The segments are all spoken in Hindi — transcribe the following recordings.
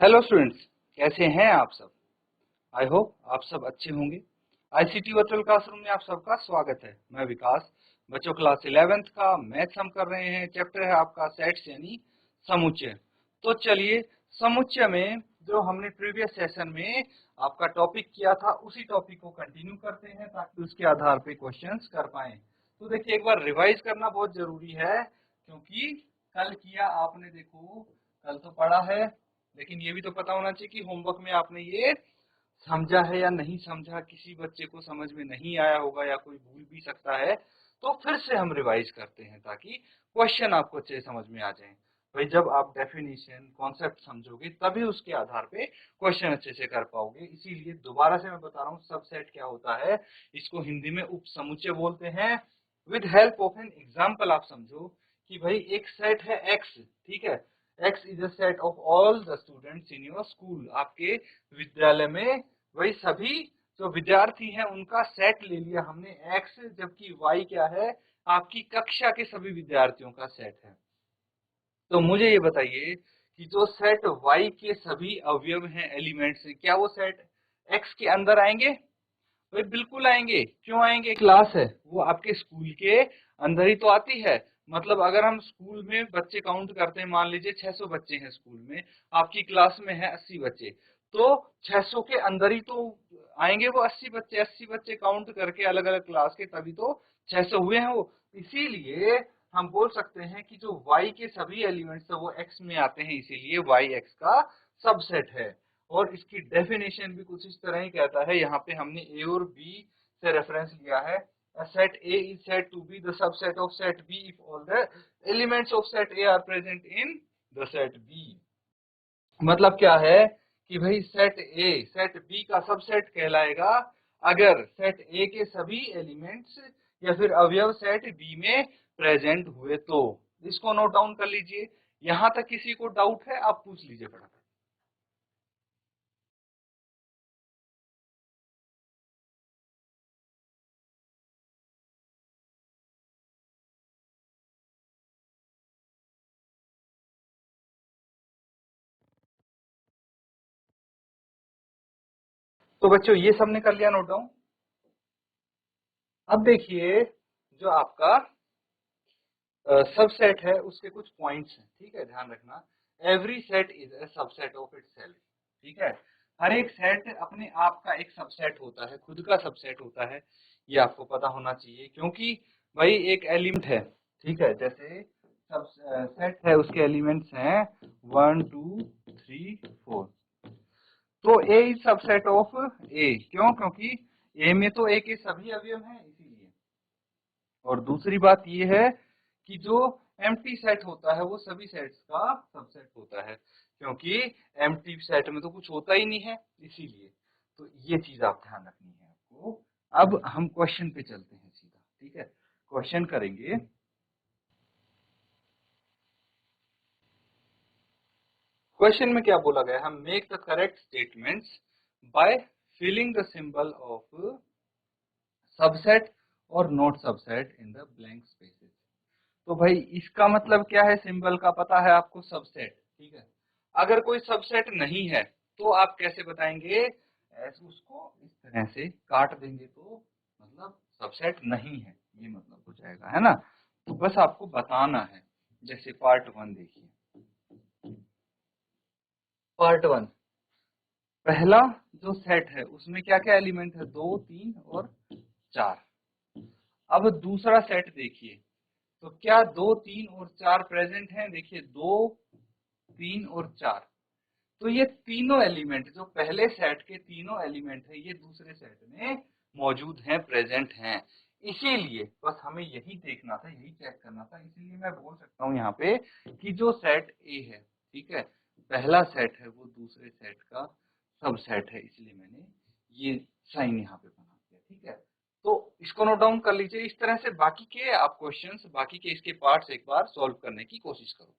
हेलो स्टूडेंट्स, कैसे हैं आप सब। आई होप आप सब अच्छे होंगे। आईसीटी वर्चुअल क्लासरूम में आप सबका स्वागत है। मैं विकास। बच्चों, क्लास 11th का मैथ्स हम कर रहे हैं। चैप्टर है आपका सेट्स यानी समुच्चय। तो चलिए, समुच्चय में जो हमने प्रीवियस सेशन में आपका टॉपिक किया था उसी टॉपिक को कंटिन्यू करते हैं ताकि उसके आधार पे क्वेश्चंस कर पाए। तो देखिए, एक बार रिवाइज करना बहुत जरूरी है क्योंकि कल किया आपने, देखो कल तो पढ़ा है, लेकिन ये भी तो पता होना चाहिए कि होमवर्क में आपने ये समझा है या नहीं समझा। किसी बच्चे को समझ में नहीं आया होगा या कोई भूल भी सकता है, तो फिर से हम रिवाइज करते हैं ताकि क्वेश्चन आपको अच्छे से समझ में आ जाए। भाई, जब आप डेफिनेशन कॉन्सेप्ट समझोगे तभी उसके आधार पे क्वेश्चन अच्छे से कर पाओगे। इसीलिए दोबारा से मैं बता रहा हूँ, सबसेट क्या होता है। इसको हिंदी में उप समुच्चय बोलते हैं। With help of an example आप समझो कि भाई एक सेट है एक्स, ठीक है। X is a set of all the students in your school। आपके विद्यालय में वही सभी जो विद्यार्थी हैं उनका सेट ले लिया हमने X, जबकि Y क्या है, आपकी कक्षा के सभी विद्यार्थियों का सेट है। तो मुझे ये बताइए कि जो सेट Y के सभी अवयव हैं, एलिमेंट्स हैं, क्या वो सेट X के अंदर आएंगे? भाई बिल्कुल आएंगे। क्यों आएंगे? क्लास है वो आपके स्कूल के अंदर ही तो आती है। मतलब अगर हम स्कूल में बच्चे काउंट करते हैं, मान लीजिए 600 बच्चे हैं स्कूल में, आपकी क्लास में है 80 बच्चे, तो 600 के अंदर ही तो आएंगे वो 80 बच्चे। 80 बच्चे काउंट करके अलग अलग क्लास के, तभी तो 600 हुए हैं वो। इसीलिए हम बोल सकते हैं कि जो y के सभी एलिमेंट्स है वो x में आते हैं, इसीलिए y x का सबसेट है। और इसकी डेफिनेशन भी कुछ इस तरह ही कहता है। यहाँ पे हमने a और b से रेफरेंस लिया है। A set A is said to be the subset of set B if all the elements of set A are present in the set B। मतलब क्या है कि भाई सेट बी का सबसेट कहलाएगा अगर सेट ए के सभी एलिमेंट्स या फिर अवयव सेट बी में प्रेजेंट हुए तो। इसको नोट डाउन कर लीजिए। यहां तक किसी को डाउट है, आप पूछ लीजिए फटाफट। तो बच्चों, ये सबने कर लिया नोट डाउन। अब देखिए, जो आपका सबसेट है उसके कुछ पॉइंट्स हैं, ठीक है, ध्यान रखना। Every set is a subset of itself, ठीक है। हर एक सेट अपने आप का एक सबसेट होता है, खुद का सबसेट होता है। ये आपको पता होना चाहिए क्योंकि भाई एक एलिमेंट है, ठीक है। जैसे सब सेट है, उसके एलिमेंट्स हैं 1 2 3 4। तो ए इज सबसेट ऑफ ए। क्यों? क्योंकि ए में तो ए के सभी अवयव हैं, इसीलिए। और दूसरी बात ये है कि जो एम्प्टी सेट होता है वो सभी सेट्स का सबसेट होता है, क्योंकि एम्प्टी सेट में तो कुछ होता ही नहीं है, इसीलिए। तो ये चीज आप ध्यान रखनी है आपको। अब हम क्वेश्चन पे चलते हैं सीधा, ठीक है। क्वेश्चन करेंगे। क्वेश्चन में क्या बोला गया है? हम make the correct statements by filling the symbol of subset और not subset in the blank spaces. तो भाई इसका मतलब क्या है? सिंबल का पता है आपको, सबसेट, ठीक है। अगर कोई सबसेट नहीं है तो आप कैसे बताएंगे? ऐसे उसको इस तरह से काट देंगे तो मतलब सबसेट नहीं है, ये मतलब हो जाएगा, है ना। तो बस आपको बताना है। जैसे पार्ट 1 देखिए। पार्ट 1, पहला जो सेट है उसमें क्या क्या एलिमेंट है? 2 3 और 4। अब दूसरा सेट देखिए, तो क्या 2 3 और 4 प्रेजेंट हैं? देखिए 2 3 और 4। तो ये तीनों एलिमेंट जो पहले सेट के तीनों एलिमेंट है, ये दूसरे सेट में मौजूद हैं, प्रेजेंट हैं। इसीलिए बस हमें यही देखना था, यही चेक करना था। इसीलिए मैं बोल सकता हूँ यहाँ पे कि जो सेट ए है, ठीक है, पहला सेट है वो दूसरे सेट का सब सेट है, इसलिए मैंने ये साइन यहाँ पे बना दिया, ठीक है। तो इसको नोट डाउन कर लीजिए। इस तरह से बाकी के आप क्वेश्चंस, बाकी के इसके पार्ट्स एक बार सॉल्व करने की कोशिश करो।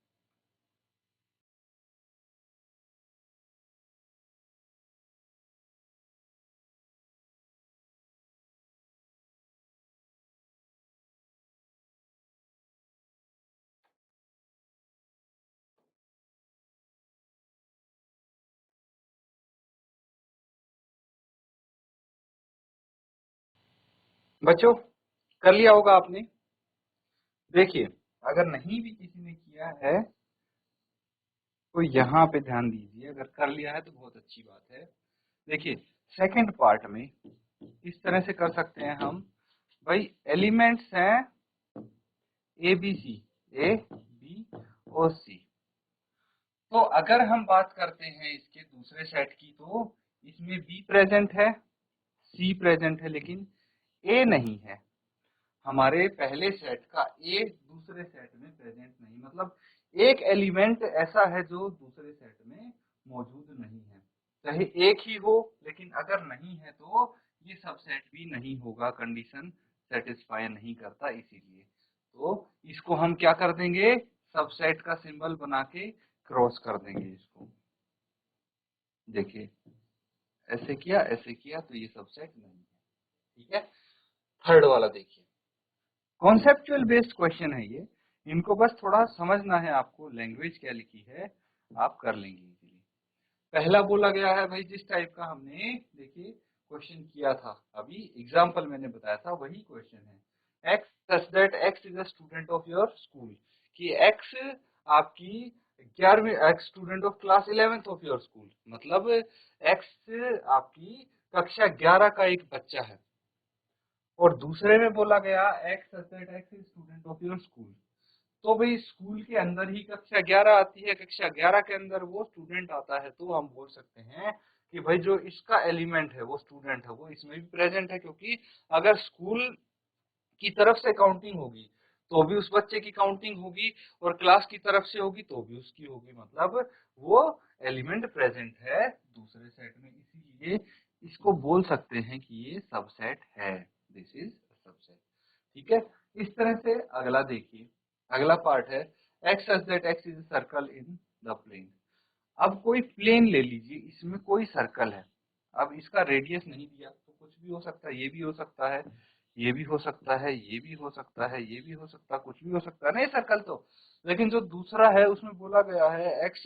बच्चों कर लिया होगा आपने। देखिए अगर नहीं भी किसी ने किया है तो यहाँ पे ध्यान दीजिए, अगर कर लिया है तो बहुत अच्छी बात है। देखिए सेकंड पार्ट में इस तरह से कर सकते हैं हम, भाई एलिमेंट्स हैं A B C, A B और सी। तो अगर हम बात करते हैं इसके दूसरे सेट की, तो इसमें बी प्रेजेंट है, सी प्रेजेंट है, लेकिन ए नहीं है। हमारे पहले सेट का ए दूसरे सेट में प्रेजेंट नहीं, मतलब एक एलिमेंट ऐसा है जो दूसरे सेट में मौजूद नहीं है। चाहे एक ही हो, लेकिन अगर नहीं है तो ये सबसेट भी नहीं होगा, कंडीशन सेटिस्फाई नहीं करता। इसीलिए तो इसको हम क्या कर देंगे, सबसेट का सिंबल बना के क्रॉस कर देंगे इसको। देखिए ऐसे किया तो ये सबसेट नहीं है, ठीक है। थर्ड वाला देखिए, कॉन्सेप्चुअल बेस्ड क्वेश्चन है ये, इनको बस थोड़ा समझना है आपको, लैंग्वेज क्या लिखी है आप कर लेंगे इजीली। पहला बोला गया है भाई, जिस टाइप का हमने देखिए क्वेश्चन किया था अभी, एग्जाम्पल मैंने बताया था वही क्वेश्चन है। X such that x is a student of your school, कि एक्स आपकी 11वीं, x student of class 11th of your school, मतलब एक्स आपकी कक्षा 11 का एक बच्चा है। और दूसरे में बोला गया x such that x is student of your school, तो भाई स्कूल के अंदर ही कक्षा 11 आती है, कक्षा 11 के अंदर वो स्टूडेंट आता है, तो हम बोल सकते हैं कि भाई जो इसका एलिमेंट है वो स्टूडेंट है, वो इसमें भी प्रेजेंट है। क्योंकि अगर स्कूल की तरफ से काउंटिंग होगी तो भी उस बच्चे की काउंटिंग होगी, और क्लास की तरफ से होगी तो भी उसकी होगी, मतलब वो एलिमेंट प्रेजेंट है दूसरे सेट में। इसीलिए इसको बोल सकते हैं कि ये सबसेट है, दिस इज सबसेट, ठीक है। इस तरह से अगला देखिए, अगला पार्ट है X such that x is circle in the plane. अब कोई प्लेन ले लीजिए, इसमें कोई सर्कल है, अब इसका रेडियस नहीं दिया तो कुछ भी हो सकता है, ये भी हो सकता है, ये भी हो सकता है, ये भी हो सकता है, ये भी हो सकता है, कुछ भी हो सकता है नहीं सर्कल तो। लेकिन जो दूसरा है उसमें बोला गया है एक्स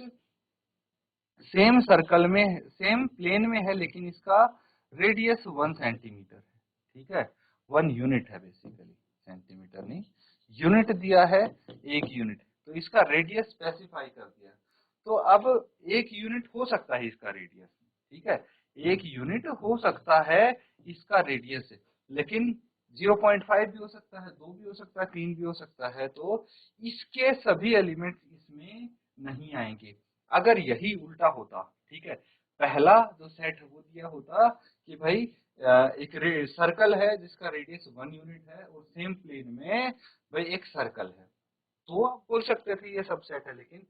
सेम सर्कल में, सेम प्लेन में है, लेकिन इसका रेडियस 1 सेंटीमीटर है, ठीक है, 1 यूनिट है बेसिकली, सेंटीमीटर नहीं, यूनिट दिया है, 1 यूनिट, तो इसका रेडियस स्पेसिफाई कर दिया। तो अब 1 यूनिट हो सकता है इसका रेडियस, ठीक है, 1 यूनिट हो सकता है इसका रेडियस, लेकिन 0.5 भी हो सकता है, 2 भी हो सकता है, 3 भी हो सकता है, तो इसके सभी एलिमेंट्स इसमें नहीं आएंगे। अगर यही उल्टा होता, ठीक है, पहला जो सेट है वो दिया होता कि भाई एक सर्कल है जिसका रेडियस 1 यूनिट है और सेम प्लेन में भाई एक सर्कल है, तो आप बोल सकते थे ये सबसेट है। लेकिन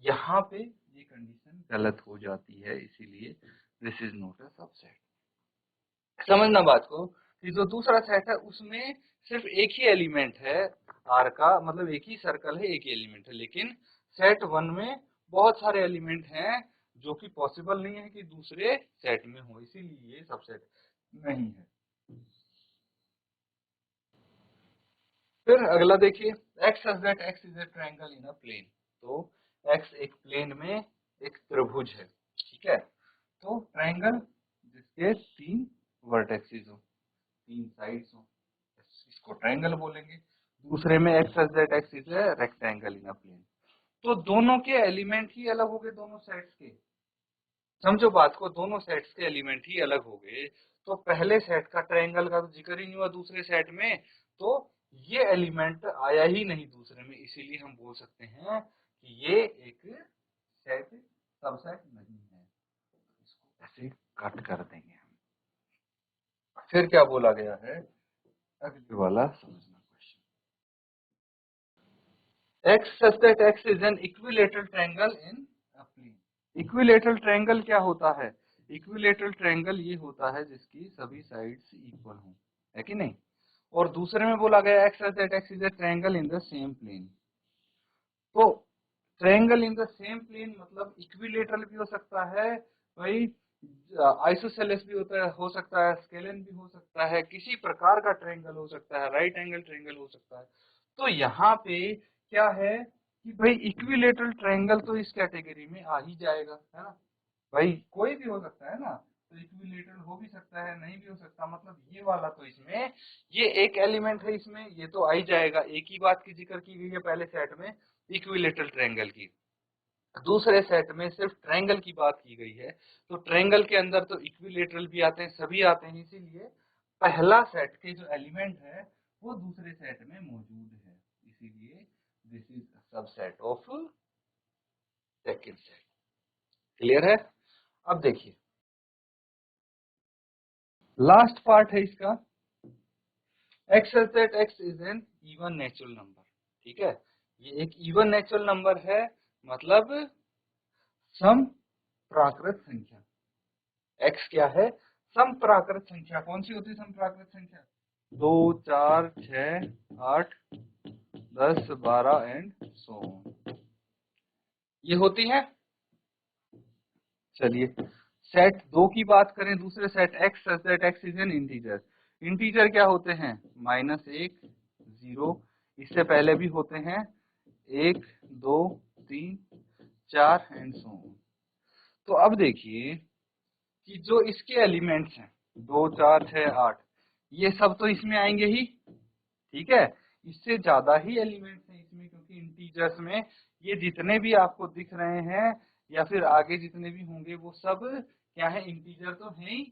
यहाँ पे ये कंडीशन गलत हो जाती है, इसीलिए this is not a subset. समझना बात को, कि जो दूसरा सेट है उसमें सिर्फ एक ही एलिमेंट है आर का, मतलब एक ही सर्कल है, एक ही एलिमेंट है, लेकिन सेट 1 में बहुत सारे एलिमेंट हैं जो कि पॉसिबल नहीं है कि दूसरे सेट में हो, इसीलिए ये सबसेट नहीं है। फिर अगला देखिए, X such that x is a triangle in a plane, तो एक्स एक प्लेन में एक त्रिभुज है, ठीक है, तो ट्रायंगल जिसके 3 वर्टेक्सेस हो, 3 साइड्स हो, इसको ट्रायंगल बोलेंगे। दूसरे में X such that x is a rectangle in a plane, तो दोनों के एलिमेंट ही अलग हो गए, दोनों सेट्स के, समझो बात को, दोनों सेट्स के एलिमेंट ही अलग हो गए, तो पहले सेट का ट्रायंगल का तो जिक्र ही नहीं हुआ दूसरे सेट में, तो ये एलिमेंट आया ही नहीं दूसरे में, इसीलिए हम बोल सकते हैं कि ये एक सेट सबसेट नहीं है। इसको ऐसे कट कर देंगे हम। फिर क्या बोला गया है, अगले वाला समझना question, X such that x is an equilateral triangle in a plane. Equilateral triangle क्या होता है, इक्विलेटरल ट्रायंगल ये होता है जिसकी सभी साइड्स इक्वल हों, है कि नहीं। और दूसरे में बोला गया x such that x is a triangle in the same plane, तो triangle in the same plane मतलब इक्विलेटरल भी हो सकता है भाई, आइसोसेलेस भी होता है, हो सकता है स्केलन भी हो सकता है, किसी प्रकार का ट्रायंगल हो सकता है, राइट एंगल ट्रायंगल हो सकता है। तो यहाँ पे क्या है कि भाई इक्विलेटरल ट्रायंगल तो इस कैटेगरी में आ ही जाएगा, है ना, भाई कोई भी हो सकता है ना, तो इक्विलेटरल हो भी सकता है, नहीं भी हो सकता। मतलब ये वाला तो इसमें ये एक एलिमेंट है, इसमें ये तो आ ही जाएगा। एक ही बात की जिक्र की गई है पहले सेट में इक्विलेटरल ट्रायंगल की, दूसरे सेट में सिर्फ ट्रायंगल की बात की गई है। तो ट्रायंगल के अंदर तो इक्विलेटरल भी आते हैं, सभी आते हैं, इसीलिए पहला सेट के जो एलिमेंट है वो दूसरे सेट में मौजूद है, इसीलिए this is subset of second set. Clear है? अब देखिए लास्ट पार्ट है इसका, x such that x is an even natural number। ठीक है, ये एक इवन नेचुरल नंबर है, मतलब सम प्राकृत संख्या। x क्या है? सम प्राकृत संख्या। कौन सी होती है सम प्राकृत संख्या? 2 4 6 8 10 12 एंड सो ऑन, ये होती है। चलिए सेट 2 की बात करें, दूसरे set x such that x is an integer। Integer क्या होते हैं? -1 0, इससे पहले भी होते हैं 1 2 3 4 एंड सो ऑन। तो अब देखिए कि जो इसके एलिमेंट्स हैं 2 4 6 8, ये सब तो इसमें आएंगे ही, ठीक है। इससे ज्यादा ही एलिमेंट्स हैं इसमें, क्योंकि इंटीजर्स में ये जितने भी आपको दिख रहे हैं या फिर आगे जितने भी होंगे वो सब क्या है? इंटीजर तो है ही,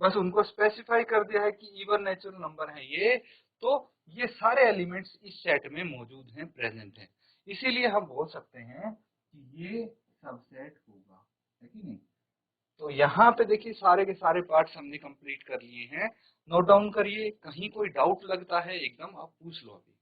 बस उनको स्पेसिफाई कर दिया है कि इवन नेचुरल नंबर है ये। तो ये सारे एलिमेंट्स इस सेट में मौजूद हैं, प्रेजेंट हैं, इसीलिए हम बोल सकते हैं कि ये सबसेट होगा, है कि नहीं। तो यहाँ पे देखिए सारे के सारे पार्ट्स हमने कंप्लीट कर लिए हैं, नोट डाउन करिए, कहीं कोई डाउट लगता है एकदम आप पूछ लो अभी।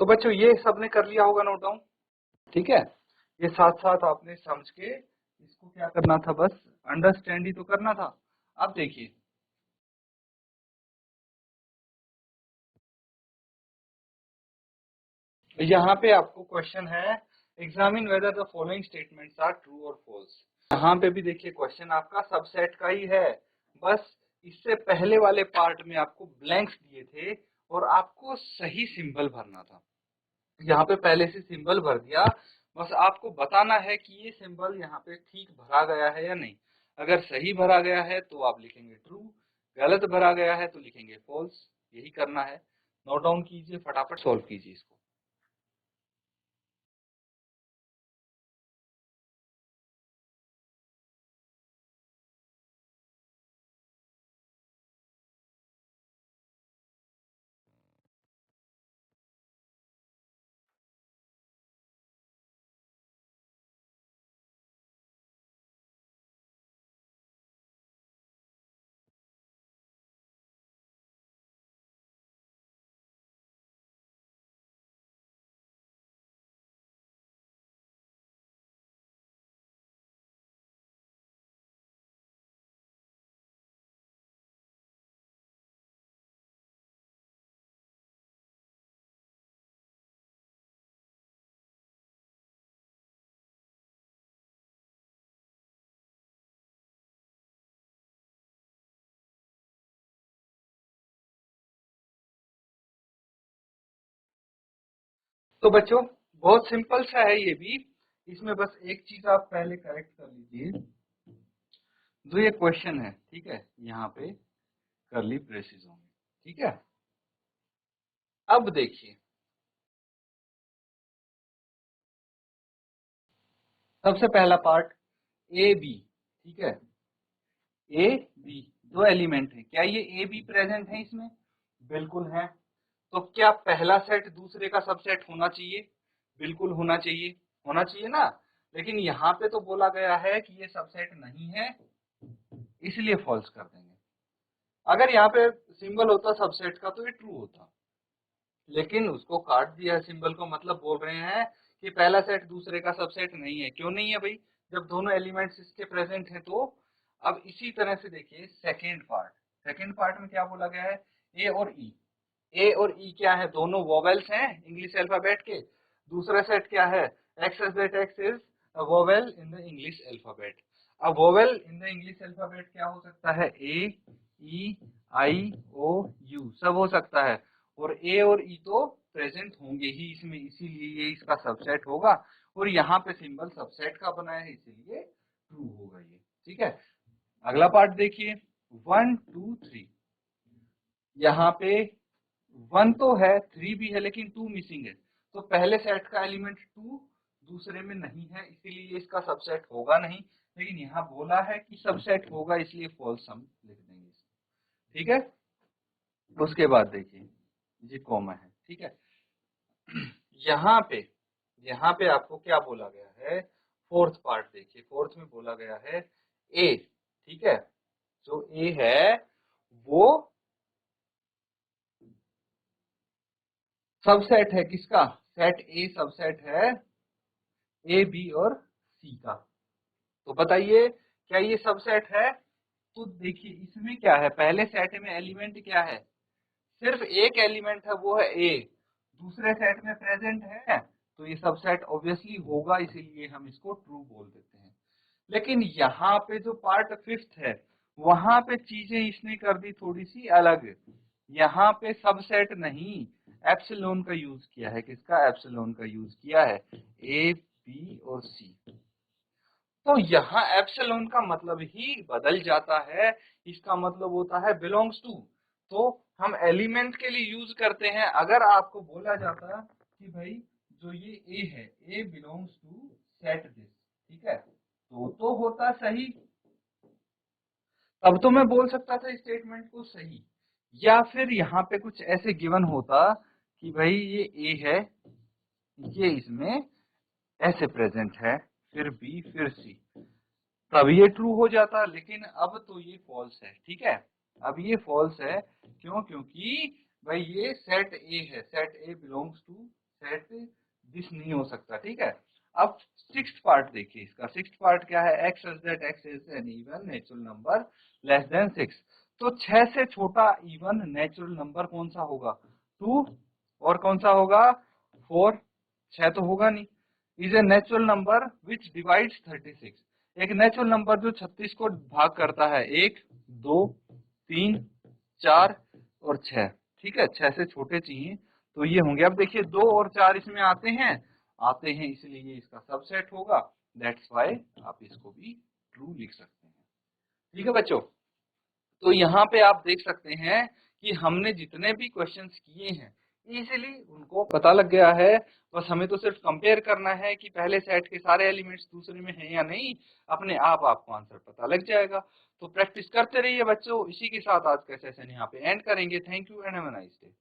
तो बच्चों ये सबने कर लिया होगा नोट डाउन, ठीक है। ये साथ साथ आपने समझ के इसको क्या करना था, बस अंडरस्टैंड ही तो करना था। अब देखिए यहाँ पे आपको क्वेश्चन है, examine whether the following statements are true और फॉल्स। यहाँ पे भी देखिए क्वेश्चन आपका सबसेट का ही है, बस इससे पहले वाले पार्ट में आपको ब्लैंक्स दिए थे और आपको सही सिंबल भरना था। यहाँ पे पहले से सिंबल भर दिया, बस आपको बताना है कि ये सिंबल यहाँ पे ठीक भरा गया है या नहीं। अगर सही भरा गया है तो आप लिखेंगे ट्रू, गलत भरा गया है तो लिखेंगे फॉल्स। यही करना है, नोट डाउन कीजिए, फटाफट सॉल्व कीजिए इसको। तो बच्चों बहुत सिंपल सा है ये भी, इसमें बस एक चीज आप पहले करेक्ट कर लीजिए। जो ये क्वेश्चन है, ठीक है, यहाँ पे करली ब्रेसेस होंगे, ठीक है। अब देखिए सबसे पहला पार्ट ए बी, ठीक है, ए बी दो एलिमेंट है, क्या ये ए बी प्रेजेंट है इसमें? बिल्कुल है। तो क्या पहला सेट दूसरे का सबसेट होना चाहिए? बिल्कुल होना चाहिए, होना चाहिए ना। लेकिन यहाँ पे तो बोला गया है कि ये सबसेट नहीं है, इसलिए फॉल्स कर देंगे। अगर यहाँ पे सिंबल होता सबसेट का तो ये ट्रू होता, लेकिन उसको काट दिया है सिंबल को, मतलब बोल रहे हैं कि पहला सेट दूसरे का सबसेट नहीं है। क्यों नहीं है भाई, जब दोनों एलिमेंट्स इसके प्रेजेंट हैं तो। अब इसी तरह से देखिए सेकेंड पार्ट, सेकेंड पार्ट में क्या बोला गया है? ए और ई, ए और ई क्या है? दोनों वोवेल्स हैं इंग्लिश अल्फाबेट के। दूसरा सेट क्या है? X such that X is a vowel in the English alphabet. अब vowel in the English alphabet क्या हो सकता है? A, E, I, O, U सब हो सकता है, और A और E तो प्रेजेंट होंगे ही इसमें, इसीलिए ये इसका सबसेट होगा, और यहाँ पे सिंबल सबसेट का बना है इसीलिए ट्रू होगा ये। ठीक है, अगला पार्ट देखिए 1 2 3। यहाँ पे 1 तो है, 3 भी है, लेकिन 2 मिसिंग है, तो पहले सेट का एलिमेंट 2 दूसरे में नहीं है, इसीलिए इसका सबसेट होगा नहीं, लेकिन यहाँ बोला है कि सबसेट होगा इसलिए फॉल्स हम लिख देंगे। ठीक है, उसके बाद देखिए ये कॉमा है। ठीक है, यहाँ पे आपको क्या बोला गया है? फोर्थ पार्ट देखिए, फोर्थ में बोला गया है ए। ठीक है, जो ए है वो सबसेट है किसका? सेट ए सबसेट है ए, बी और सी का। तो बताइए क्या ये सबसेट है? तो देखिए इसमें क्या है, पहले सेट में एलिमेंट क्या है? सिर्फ एक एलिमेंट है, वो है ए, दूसरे सेट में प्रेजेंट है, तो ये सबसेट ऑब्वियसली होगा, इसीलिए हम इसको ट्रू बोल देते हैं। लेकिन यहाँ पे जो पार्ट फिफ्थ है, वहां पे चीजें इसने कर दी थोड़ी सी अलग। यहाँ पे सबसेट नहीं, एप्सिलॉन का यूज किया है। किसका? एप्सिलॉन का यूज किया है, ए, बी और सी। तो यहाँ एप्सिलॉन का मतलब ही बदल जाता है, इसका मतलब होता है बिलोंग्स टू। तो हम एलिमेंट के लिए यूज करते हैं। अगर आपको बोला जाता कि भाई जो ये ए है, ए बिलोंग्स टू सेट दिस, ठीक है, तो होता सही, तब तो मैं बोल सकता था स्टेटमेंट को सही। या फिर यहाँ पे कुछ ऐसे गिवन होता कि भाई ये ए है, ये इसमें ऐसे प्रेजेंट है, फिर बी फिर सी, तब ये ट्रू हो जाता। लेकिन अब तो ये फॉल्स है। ठीक है, अब ये फॉल्स है, क्यों? क्योंकि भाई ये सेट ए है, set A belongs to set this नहीं हो सकता। ठीक है, अब सिक्स्थ पार्ट देखिए इसका। सिक्स्थ पार्ट क्या है? X such that x is N even natural number less than 6। तो 6 से छोटा इवन नेचुरल नंबर कौन सा होगा? 2। और कौन सा होगा? 4। 6 तो होगा नहीं। Is a natural number which divides 36। एक नेचुरल नंबर जो 36 को भाग करता है, 1 2 3 4 और 6। ठीक है, 6 से छोटे चाहिए, तो ये होंगे। अब देखिए 2 और 4 इसमें आते हैं, इसलिए ये इसका सबसेट होगा। दैट्स वाई आप इसको भी ट्रू लिख सकते हैं। ठीक है बच्चों, तो यहाँ पे आप देख सकते हैं कि हमने जितने भी क्वेश्चंस किए हैं इजीली उनको पता लग गया है। बस हमें तो सिर्फ कंपेयर करना है कि पहले सेट के सारे एलिमेंट्स दूसरे में हैं या नहीं, अपने आप आपको आंसर पता लग जाएगा। तो प्रैक्टिस करते रहिए बच्चों। इसी के साथ आज का सेशन यहाँ पे एंड करेंगे। Thank you and have a nice day.